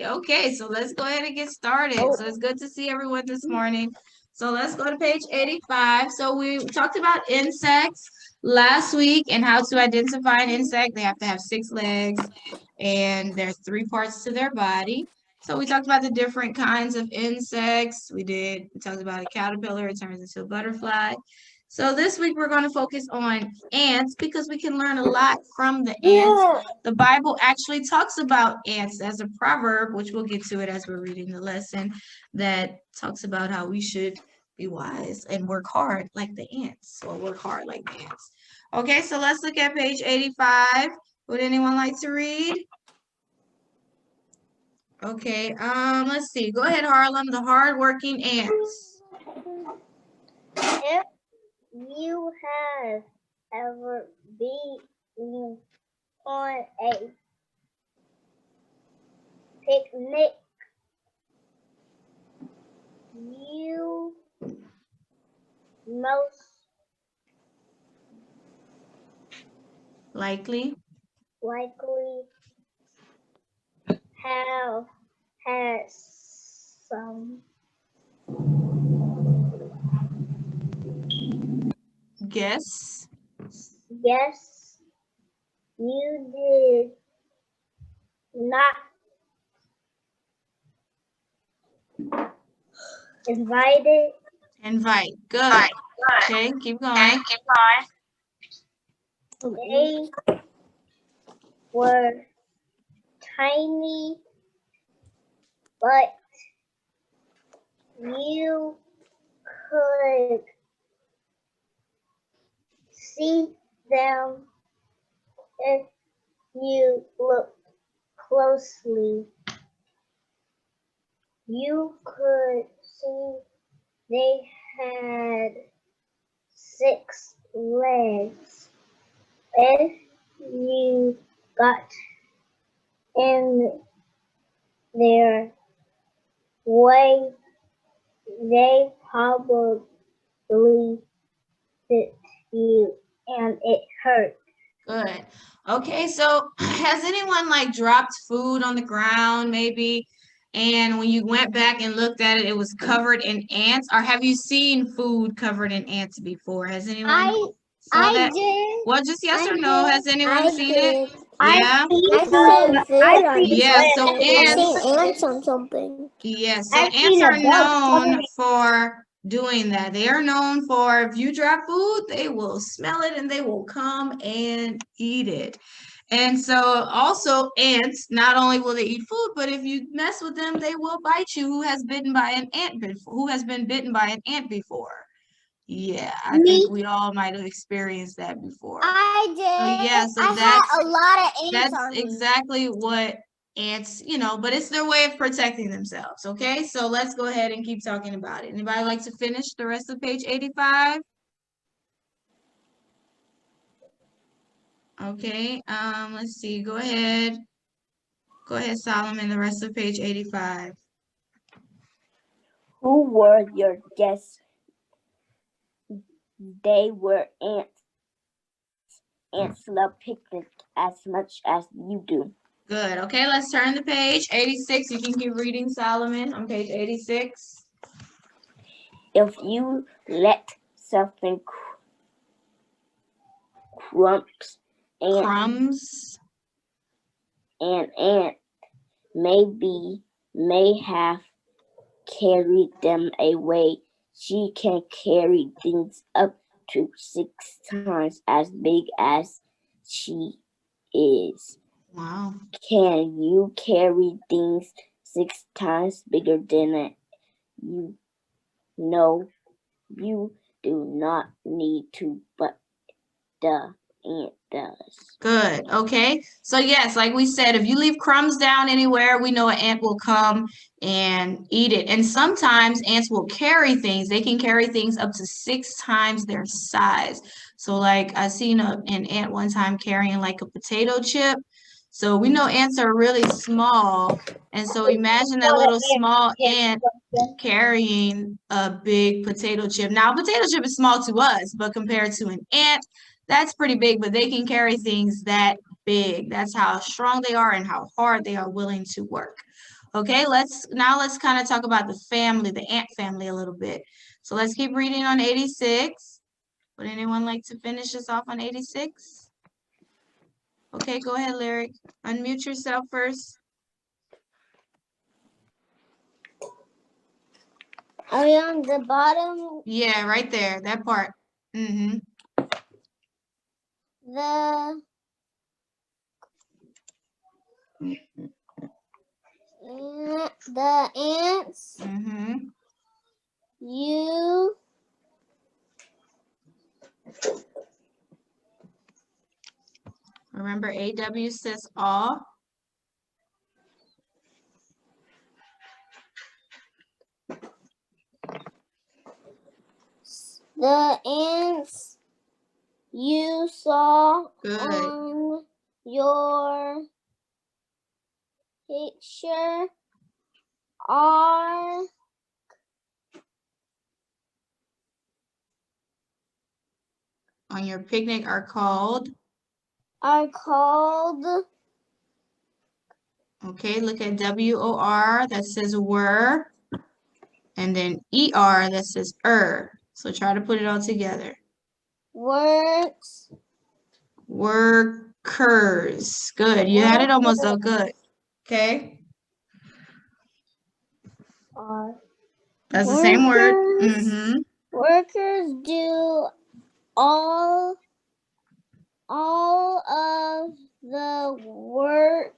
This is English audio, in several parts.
Okay, so let's go ahead and get started. So it's good to see everyone this morning. So let's go to page 85. So we talked about insects last week and how to identify an insect. They have to have 6 legs and there's 3 parts to their body. So we talked about the different kinds of insects. We talked about a caterpillar, it turns into a butterfly. So this week we're going to focus on ants because we can learn a lot from the ants. The Bible actually talks about ants as a proverb, which we'll get to it as we're reading the lesson, that talks about how we should be wise and work hard like the ants, or work hard like the ants. Okay, so let's look at page 85. Would anyone like to read? Okay, let's see. Go ahead, Harlem, the hardworking ants. If you have ever been on a picnic, you most likely have had some Guess. Yes, you did not Invite. Good. Okay, keep going. They were tiny, but you could see them if you looked closely. You could see they had 6 legs. If you got in their way, they probably bit you and it hurt. Good. Okay, so has anyone like dropped food on the ground maybe, and when you went back and looked at it, it was covered in ants? Or have you seen food covered in ants before? Has anyone saw that? Did. Well, just yes or no. Has anyone seen it? I've Yeah. seen food on Yeah, so I've seen ants, ants on something. yeah, so I've ants seen a are bug known covered for doing that. They are known for if you drop food, they will smell it and they will come and eat it. And so also ants, not only will they eat food, but if you mess with them, they will bite you. Who has bitten by an ant before? Who has been bitten by an ant before? Yeah, I think we all might have experienced that before. I did. So yeah, so I had a lot of ants that's on me. exactly what ants, but it's their way of protecting themselves. Okay, so let's go ahead and keep talking about it. Anybody like to finish the rest of page 85? Okay, let's see. Go ahead. Go ahead, Solomon, the rest of page 85. Who were your guests? They were ants. Ants love picnic as much as you do. Good. Okay, let's turn to page 86. You can keep reading, Solomon, on page 86. If you let something crumbs an ant may have carried them away. She can carry things up to 6 times as big as she is. Wow. Can you carry things 6 times bigger than it? No, you do not need to, but the ant does. Good. Okay. So yes, like we said, if you leave crumbs down anywhere, we know an ant will come and eat it. And sometimes ants will carry things. They can carry things up to 6 times their size. So like I seen an ant one time carrying like a potato chip. So we know ants are really small. And so imagine that little small ant carrying a big potato chip. Now, a potato chip is small to us, but compared to an ant, that's pretty big, but they can carry things that big. That's how strong they are and how hard they are willing to work. Okay, let's kind of talk about the family, the ant family a little bit. So let's keep reading on 86. Would anyone like to finish us off on 86? Okay, go ahead, Lyric. Unmute yourself first. Are we on the bottom? Yeah, right there, that part. Mm-hmm. The ants Mm-hmm. use Remember, AW says all. the ants you saw Good. on your picture are On your picnic are called. called Okay, look at WOR that says were. And then ER that says So try to put it all together. works. Workers. Good. You had it almost so good. Okay. Are That's the same word. Workers. Mm-hmm. Workers do all of the work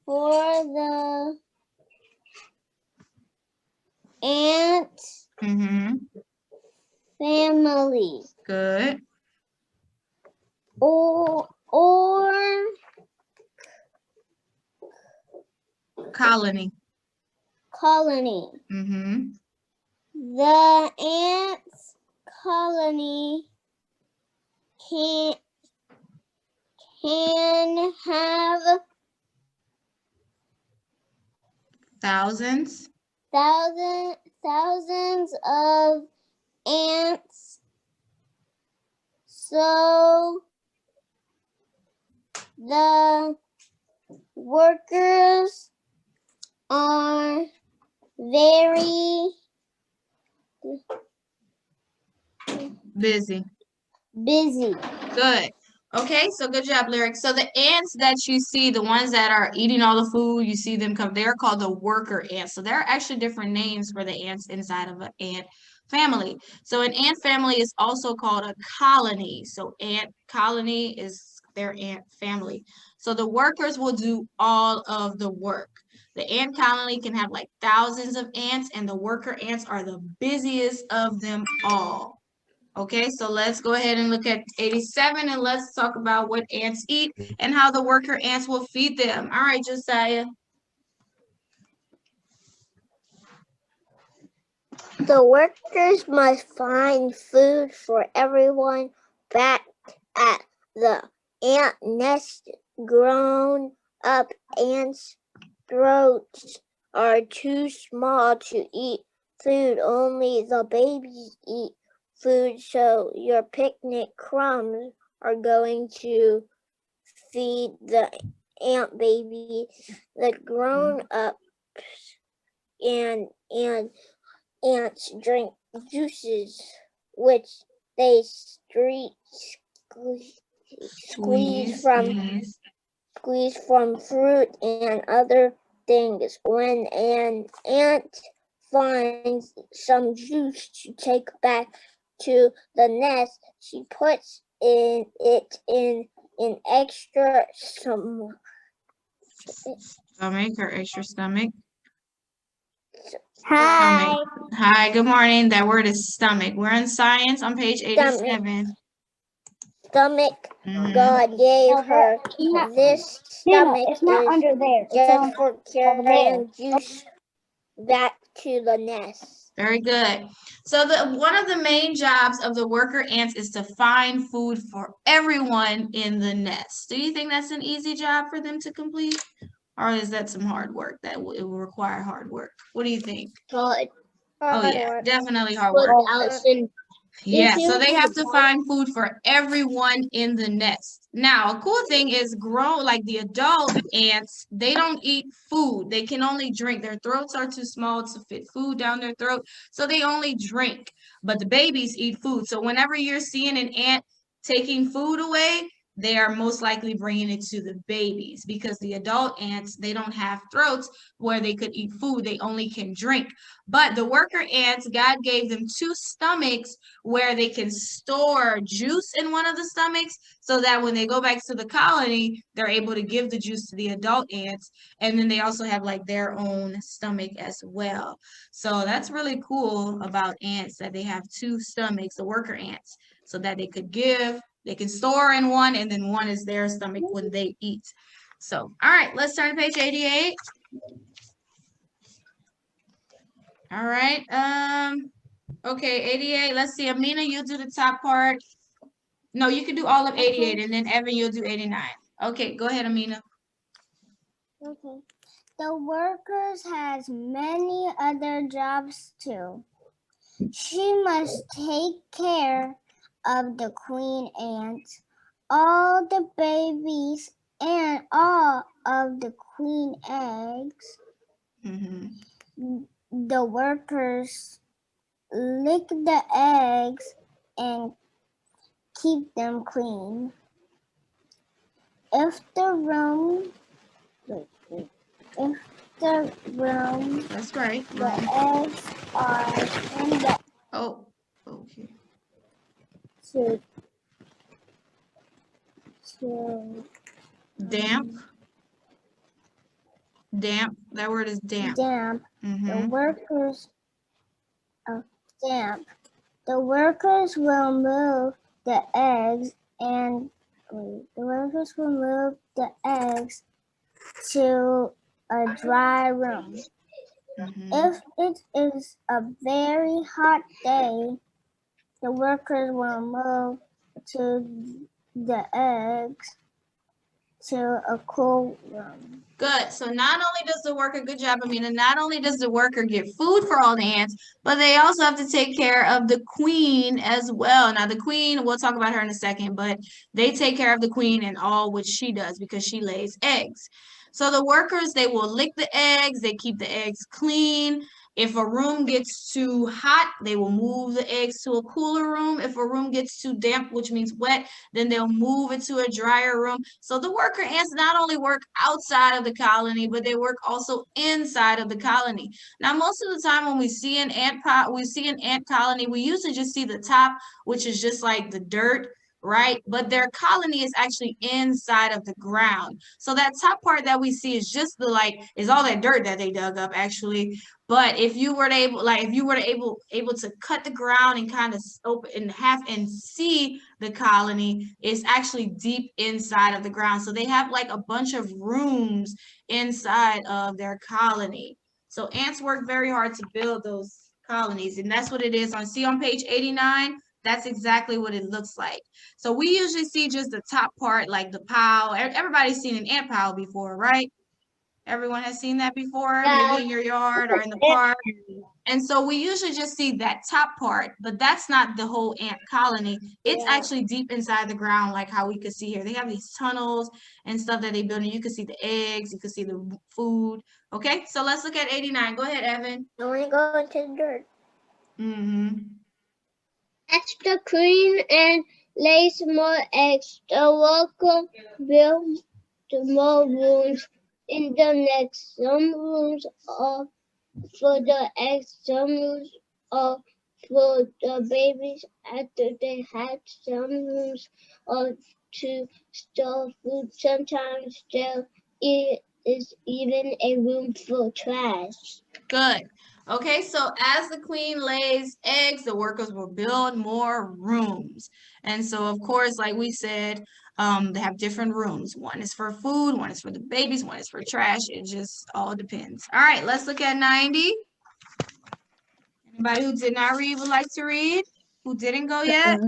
for the ant Mm-hmm. family Good. or Colony. colony. Mm-hmm. The ants colony can have Thousands. thousands of ants. So the workers are very Busy. busy. Good. Okay, so good job, Lyric. So the ants that you see, the ones that are eating all the food, you see them come, they're called the worker ants. So there are actually different names for the ants inside of an ant family. So an ant family is also called a colony. So ant colony is their ant family. So the workers will do all of the work. The ant colony can have like thousands of ants, and the worker ants are the busiest of them all. Okay, so let's go ahead and look at 87 and let's talk about what ants eat and how the worker ants will feed them. All right, Josiah. The workers must find food for everyone back at the ant nest. Grown up ants' throats are too small to eat food. Only the babies eat food, so your picnic crumbs are going to feed the ant baby. The grown-ups and ants drink juices, which they squeeze from fruit and other things. When an ant finds some juice to take back to the nest, she puts it in an extra Stomach or extra stomach? Hi. Stomach. Hi, good morning. That word is stomach. We're in science on page 87. Stomach. Mhm. God gave her this stomach. It's not under there. Just for carrying juice back to the nest. Very good. So one of the main jobs of the worker ants is to find food for everyone in the nest. Do you think that's an easy job for them to complete? Or is that some hard work that it will require hard work? What do you think? Hard Oh yeah, work. definitely hard But work. Allison, Yeah, so they have to find food for everyone in the nest. Now, a cool thing is like the adult ants, they don't eat food. They can only drink. Their throats are too small to fit food down their throat, so they only drink. But the babies eat food. So whenever you're seeing an ant taking food away, they are most likely bringing it to the babies because the adult ants, they don't have throats where they could eat food. They only can drink. But the worker ants, God gave them 2 stomachs where they can store juice in one of the stomachs so that when they go back to the colony, they're able to give the juice to the adult ants. And then they also have like their own stomach as well. So that's really cool about ants that they have 2 stomachs, the worker ants, so that they can store in one and then one is their stomach when they eat. So, all right, let's turn to page 88. All right. Okay, 88. Let's see. Amina, you do the top part. No, you can do all of 88, and then Evan, you'll do 89. Okay, go ahead, Amina. Okay. The workers has many other jobs too. She must take care of the queen ant, all the babies, and all of the queen eggs. The workers lick the eggs and keep them clean. If the room, That's right. the eggs are in the Oh, okay. to Damp. Damp. That word is damp. damp. The workers damp. The workers will move the eggs to a dry room. If it is a very hot day, the workers will move the eggs to a cool room. Good. So not only does the worker, good job, Amina, not only does the worker get food for all the ants, but they also have to take care of the queen as well. Now the queen, we'll talk about her in a second, but they take care of the queen and all which she does because she lays eggs. So the workers, they will lick the eggs, they keep the eggs clean. If a room gets too hot, they will move the eggs to a cooler room. If a room gets too damp, which means wet, then they'll move it to a drier room. So the worker ants not only work outside of the colony, but they work also inside of the colony. Now, most of the time when we see an ant colony, we usually just see the top, which is just like the dirt, right? But their colony is actually inside of the ground. So that top part that we see is just is all that dirt that they dug up actually. But if you were able to cut the ground and kind of open in half and see the colony, it's actually deep inside of the ground. So they have like a bunch of rooms inside of their colony. So ants work very hard to build those colonies, and that's what it is on page 89. That's exactly what it looks like. So we usually see just the top part, like the pile. Everybody's seen an ant pile before, right? Everyone has seen that before, maybe in your yard or in the park. And so we usually just see that top part, but that's not the whole ant colony. It's actually deep inside the ground, like how we could see here. They have these tunnels and stuff that they build, and you can see the eggs, you can see the food. Okay, so let's look at 89. Go ahead, Evan. I want to go into the dirt. As the queen and lays more eggs, the worker builds more rooms in the next. Some rooms are for the eggs, some rooms are for the babies after they hatch, some rooms are to store food. Sometimes there is even a room for trash. Good. Okay, so as the queen lays eggs, the workers will build more rooms. And so, of course, like we said, they have different rooms. One is for food, one is for the babies, one is for trash. It just all depends. All right, let's look at 90. Anybody who did not read would like to read? Who didn't go yet?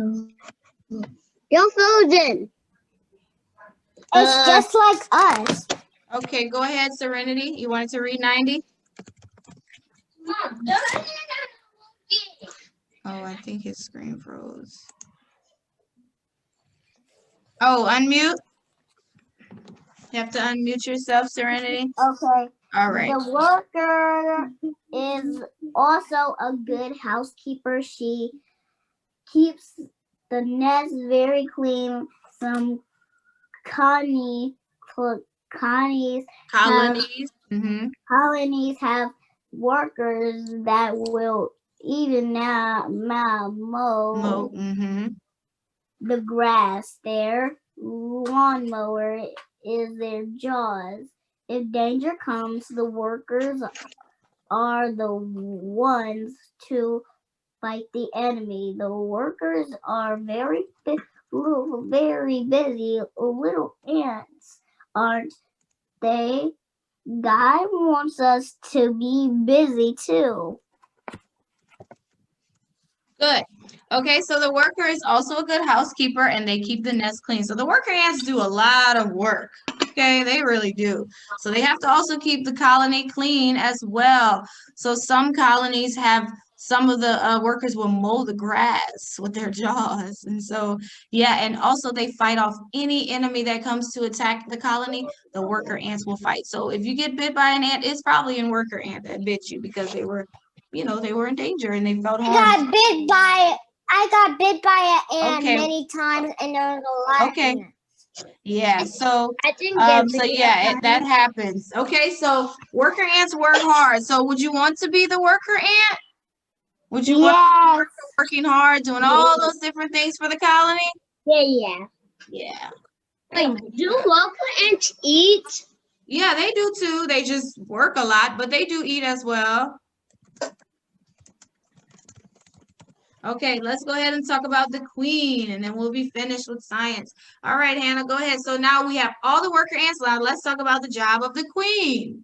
You're frozen. It's just like us. Okay, go ahead, Serenity. You wanted to read 90? Oh, I think his screen froze. Oh, unmute. You have to unmute yourself, Serenity. Okay. All right. The worker is also a good housekeeper. She keeps the nest very clean. Some colonies Colonies. colonies have workers that will even now mow the grass. Their lawnmower is their jaws. If danger comes, the workers are the ones to fight the enemy. The workers are very busy. Little ants, aren't they? God wants us to be busy too. Good. Okay, so the worker is also a good housekeeper and they keep the nest clean. So the worker ants do a lot of work. Okay, they really do. So they have to also keep the colony clean as well. So some colonies have, some of the workers will mow the grass with their jaws. And so, yeah, and also they fight off any enemy that comes to attack the colony, the worker ants will fight. So if you get bit by an ant, it's probably a worker ant that bit you because they were, you know, they were in danger and they felt harm. I got bit by an ant Okay. many times, and there was a lot. Okay. Of ants. Yeah, so I didn't get so bit yeah, by that happens. Okay, so worker ants work hard. So would you want to be the worker ant? Would you want to be working hard, doing all those different things for the colony? Yeah. Yeah. Wait, do worker ants eat? Yeah, they do too. They just work a lot, but they do eat as well. Okay, let's go ahead and talk about the queen, and then we'll be finished with science. All right, Hannah, go ahead. So now we have all the worker ants. Now let's talk about the job of the queen.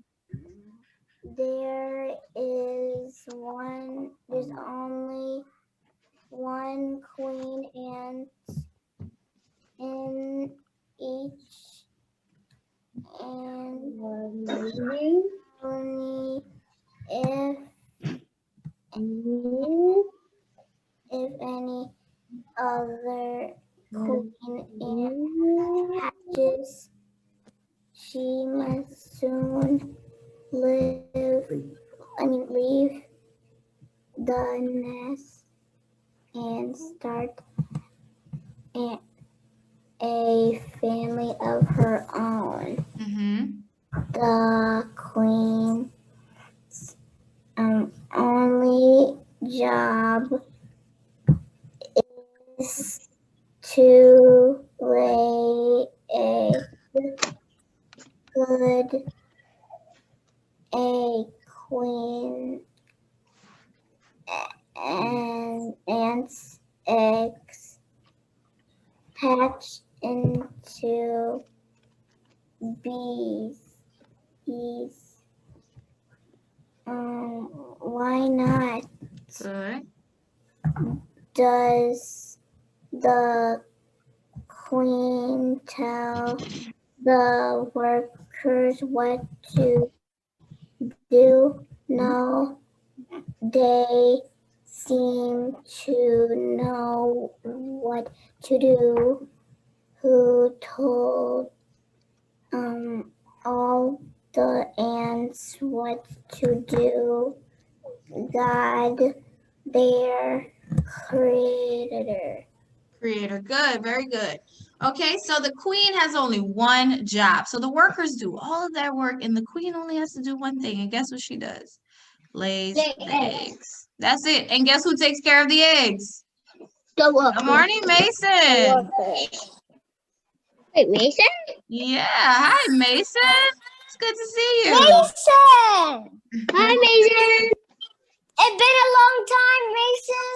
There is one. There's only one queen ant in each colony. If any other queen ant hatches, she must soon leave the nest and start a family of her own. The queen's only job is to lay a good queen and ants eggs hatch into bees. Why not? Good. Does the queen tell the workers what to do? No, they seem to know what to do. Who told all the ants what to do? God, their creator. Good, very good. Okay, so the queen has only one job. So the workers do all of that work, and the queen only has to do one thing. And guess what she does? Lays Lay the eggs. That's it. And guess who takes care of the eggs? The worker. Good morning, Mason. Wait, Mason? Yeah, hi, Mason. It's good to see you. Mason! Hi, Mason. It's been a long time, Mason.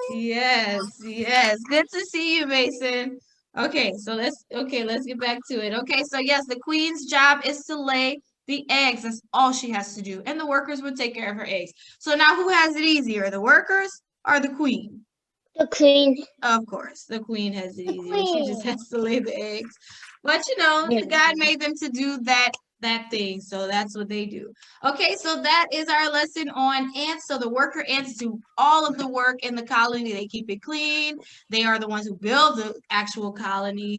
Yes. Good to see you, Mason. Okay, so let's get back to it. Okay, so yes, the queen's job is to lay the eggs. That's all she has to do. And the workers would take care of her eggs. So now who has it easier, the workers or the queen? The queen. Of course, the queen has it easier. She just has to lay the eggs. But you know, God made them to do that that thing. So that's what they do. Okay, so that is our lesson on ants. So the worker ants do all of the work in the colony. They keep it clean. They are the ones who build the actual colony.